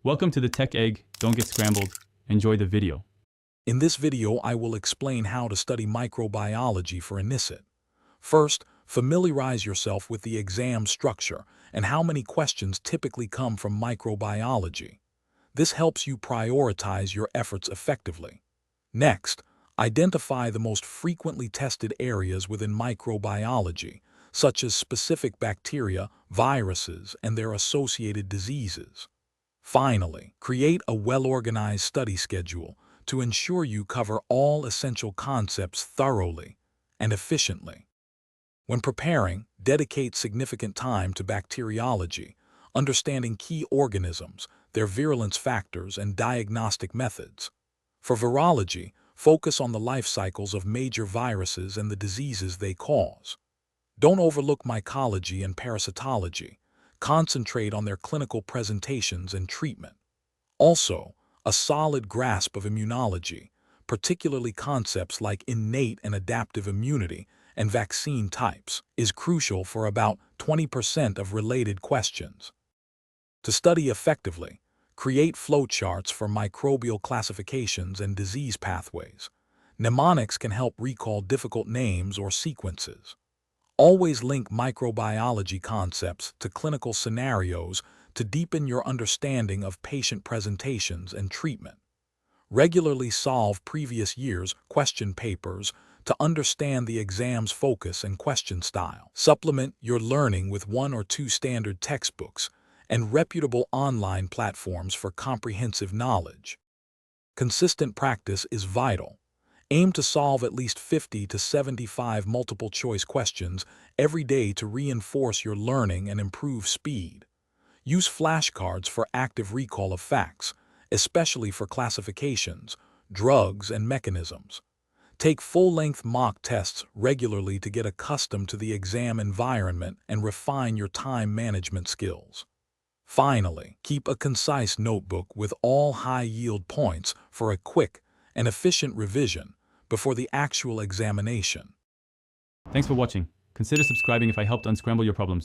Welcome to the Tech Egg. Don't get scrambled. Enjoy the video. In this video, I will explain how to study microbiology for INICET. First, familiarize yourself with the exam structure and how many questions typically come from microbiology. This helps you prioritize your efforts effectively. Next, identify the most frequently tested areas within microbiology, such as specific bacteria, viruses, and their associated diseases. Finally, create a well-organized study schedule to ensure you cover all essential concepts thoroughly and efficiently. When preparing, dedicate significant time to bacteriology, understanding key organisms, their virulence factors, and diagnostic methods. For virology, focus on the life cycles of major viruses and the diseases they cause. Don't overlook mycology and parasitology. Concentrate on their clinical presentations and treatment. Also, a solid grasp of immunology, particularly concepts like innate and adaptive immunity and vaccine types, is crucial for about 20% of related questions. To study effectively, create flowcharts for microbial classifications and disease pathways. Mnemonics can help recall difficult names or sequences. Always link microbiology concepts to clinical scenarios to deepen your understanding of patient presentations and treatment. Regularly solve previous year's question papers to understand the exam's focus and question style. Supplement your learning with 1 or 2 standard textbooks and reputable online platforms for comprehensive knowledge. Consistent practice is vital. Aim to solve at least 50 to 75 multiple-choice questions every day to reinforce your learning and improve speed. Use flashcards for active recall of facts, especially for classifications, drugs, and mechanisms. Take full-length mock tests regularly to get accustomed to the exam environment and refine your time management skills. Finally, keep a concise notebook with all high-yield points for a quick and efficient revision before the actual examination. Thanks for watching. Consider subscribing if I helped unscramble your problems.